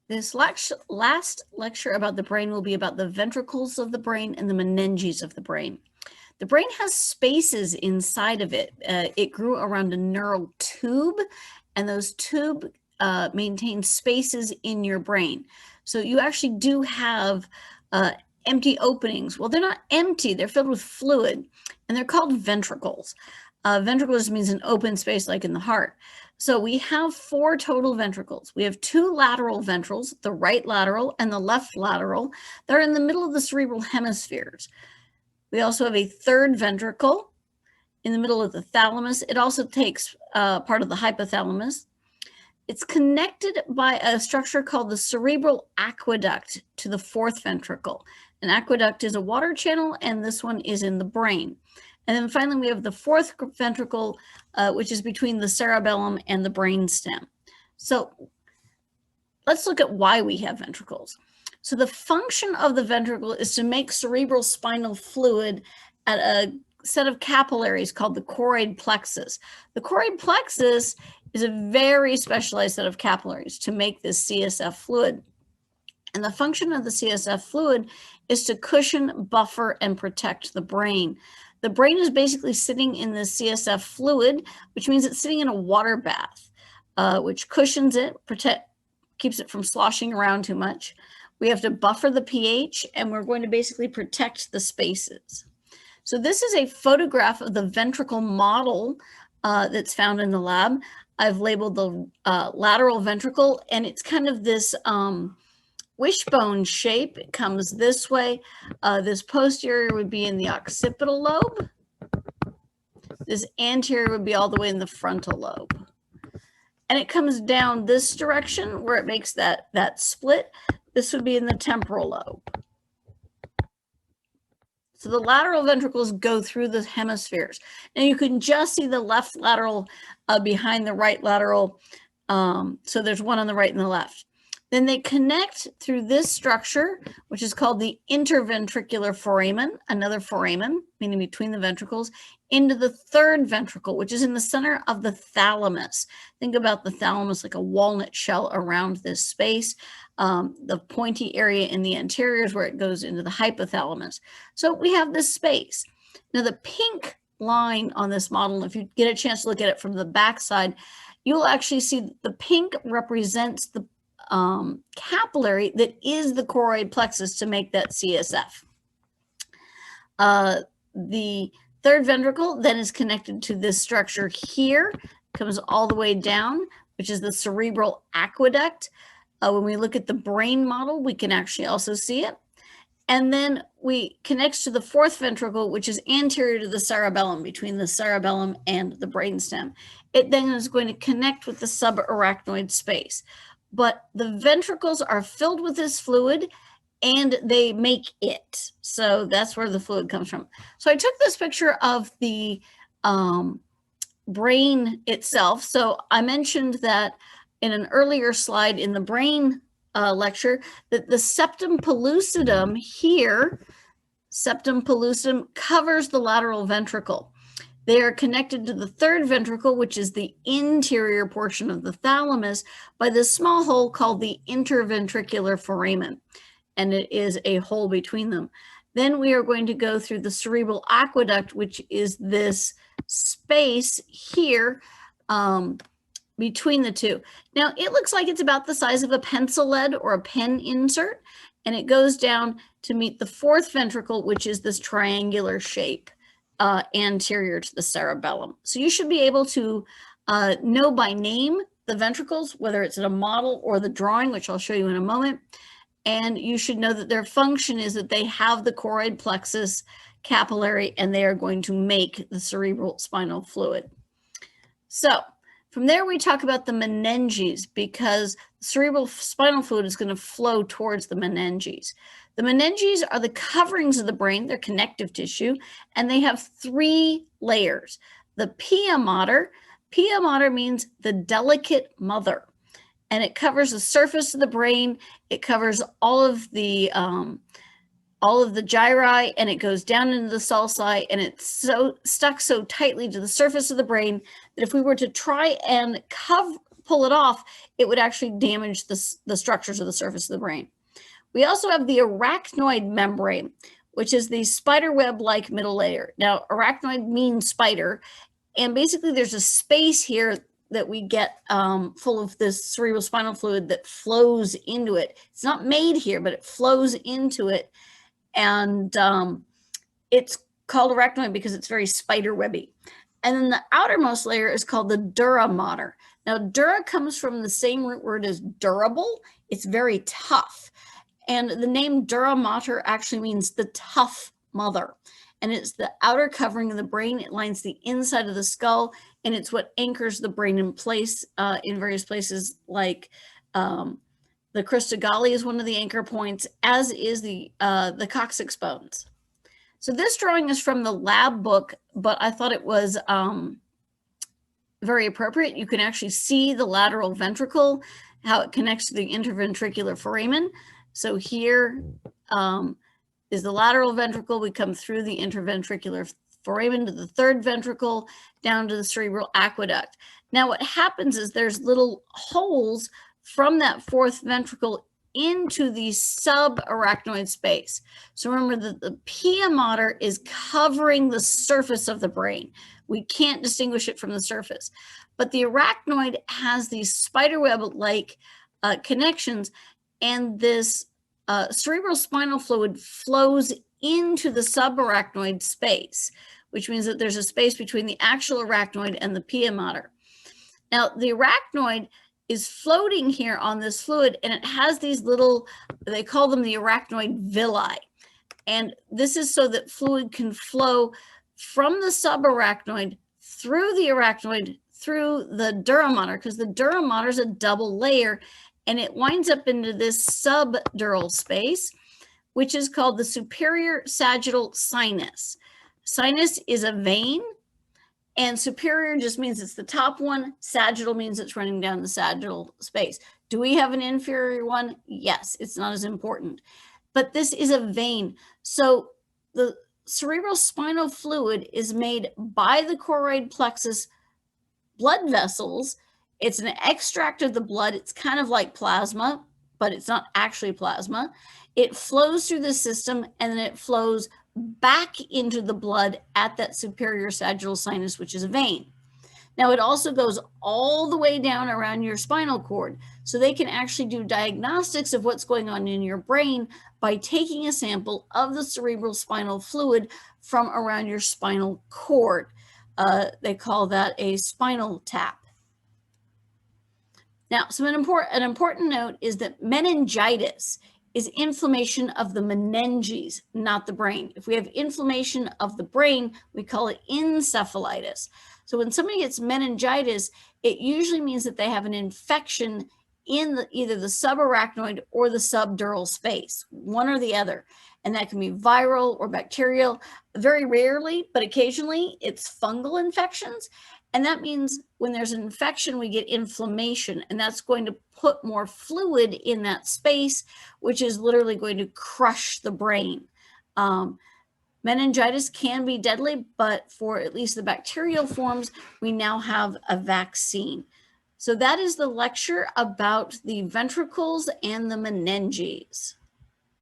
This last lecture about the brain will be about the ventricles of the brain and the meninges of the brain. The brain has spaces inside of it. It grew around a neural tube, and those tubes maintain spaces in your brain. So you actually do have empty openings. Well, they're not empty, they're filled with fluid, and they're called ventricles. Ventricles means an open space like in the heart. So we have 4 total ventricles. We have 2 lateral ventricles, the right lateral and the left lateral. They're in the middle of the cerebral hemispheres. We also have a 3rd ventricle in the middle of the thalamus. It also takes part of the hypothalamus. It's connected by a structure called the cerebral aqueduct to the 4th ventricle. An aqueduct is a water channel, and this one is in the brain. And then finally, we have the 4th ventricle, which is between the cerebellum and the brainstem. So let's look at why we have ventricles. So the function of the ventricle is to make cerebral spinal fluid at a set of capillaries called the choroid plexus. The choroid plexus is a very specialized set of capillaries to make this CSF fluid. And the function of the CSF fluid is to cushion, buffer, and protect the brain. The brain is basically sitting in the CSF fluid, which means it's sitting in a water bath, which cushions it, keeps it from sloshing around too much. We have to buffer the pH, and we're going to basically protect the spaces. So this is a photograph of the ventricle model that's found in the lab. I've labeled the lateral ventricle, and it's kind of this wishbone shape. It comes this way. This posterior would be in the occipital lobe. This anterior would be all the way in the frontal lobe. And it comes down this direction where it makes that split. This would be in the temporal lobe. So the lateral ventricles go through the hemispheres. And you can just see the left lateral behind the right lateral. So there's one on the right and the left. Then they connect through this structure, which is called the interventricular foramen, another foramen, meaning between the ventricles, into the 3rd ventricle, which is in the center of the thalamus. Think about the thalamus like a walnut shell around this space. The pointy area in the anterior is where it goes into the hypothalamus. So we have this space. Now the pink line on this model, if you get a chance to look at it from the backside, you'll actually see the pink represents the capillary that is the choroid plexus to make that CSF. The 3rd ventricle then is connected to this structure here, comes all the way down, which is the cerebral aqueduct. When we look at the brain model, we can actually also see it. And then we connect to the 4th ventricle, which is anterior to the cerebellum, between the cerebellum and the brainstem. It then is going to connect with the subarachnoid space. But the ventricles are filled with this fluid, and they make it. So that's where the fluid comes from. So I took this picture of the brain itself. So I mentioned that in an earlier slide in the brain lecture, that the septum pellucidum here, septum pellucidum covers the lateral ventricle. They are connected to the 3rd ventricle, which is the interior portion of the thalamus, by this small hole called the interventricular foramen, and it is a hole between them. Then we are going to go through the cerebral aqueduct, which is this space here between the two. Now, it looks like it's about the size of a pencil lead or a pen insert, and it goes down to meet the 4th ventricle, which is this triangular shape. Anterior to the cerebellum. So you should be able to know by name the ventricles, whether it's in a model or the drawing, which I'll show you in a moment. And you should know that their function is that they have the choroid plexus capillary, and they are going to make the cerebral spinal fluid. So from there, we talk about the meninges, because the cerebral spinal fluid is going to flow towards the meninges. The meninges are the coverings of the brain. They're connective tissue, and they have 3 layers. The pia mater means the delicate mother, and it covers the surface of the brain. It covers all of the gyri, and it goes down into the sulci, and it's stuck so tightly to the surface of the brain that if we were to try and pull it off, it would actually damage the structures of the surface of the brain. We also have the arachnoid membrane, which is the spider web-like middle layer. Now, arachnoid means spider, and basically there's a space here that we get full of this cerebrospinal fluid that flows into it. It's not made here, but it flows into it, and it's called arachnoid because it's very spider webby. And then the outermost layer is called the dura mater. Now, dura comes from the same root word as durable. It's very tough. And the name dura mater actually means the tough mother. And it's the outer covering of the brain. It lines the inside of the skull, and it's what anchors the brain in place in various places, like the crista galli is one of the anchor points, as is the coccyx bones. So this drawing is from the lab book, but I thought it was very appropriate. You can actually see the lateral ventricle, how it connects to the interventricular foramen. So here is the lateral ventricle. We come through the interventricular foramen to the third ventricle, down to the cerebral aqueduct. Now what happens is there's little holes from that fourth ventricle into the subarachnoid space. So remember that the pia mater is covering the surface of the brain. We can't distinguish it from the surface. But the arachnoid has these spiderweb-like connections, and this cerebrospinal fluid flows into the subarachnoid space, which means that there's a space between the actual arachnoid and the pia mater. Now, the arachnoid is floating here on this fluid, and it has these little, they call them the arachnoid villi. And this is so that fluid can flow from the subarachnoid through the arachnoid, through the dura mater, because the dura mater is a double layer, and it winds up into this subdural space, which is called the superior sagittal sinus. Sinus is a vein, and superior just means it's the top one. Sagittal means it's running down the sagittal space. Do we have an inferior one? Yes, it's not as important. But this is a vein. So the cerebrospinal fluid is made by the choroid plexus blood vessels. It's an extract of the blood. It's kind of like plasma, but it's not actually plasma. It flows through the system, and then it flows back into the blood at that superior sagittal sinus, which is a vein. Now, it also goes all the way down around your spinal cord. So they can actually do diagnostics of what's going on in your brain by taking a sample of the cerebrospinal fluid from around your spinal cord. They call that a spinal tap. Now, so an important note is that meningitis is inflammation of the meninges, not the brain. If we have inflammation of the brain, we call it encephalitis. So when somebody gets meningitis, it usually means that they have an infection in either the subarachnoid or the subdural space, one or the other. And that can be viral or bacterial. Very rarely, but occasionally, it's fungal infections. And that means when there's an infection, we get inflammation, and that's going to put more fluid in that space, which is literally going to crush the brain. Meningitis can be deadly, but for at least the bacterial forms, we now have a vaccine. So that is the lecture about the ventricles and the meninges.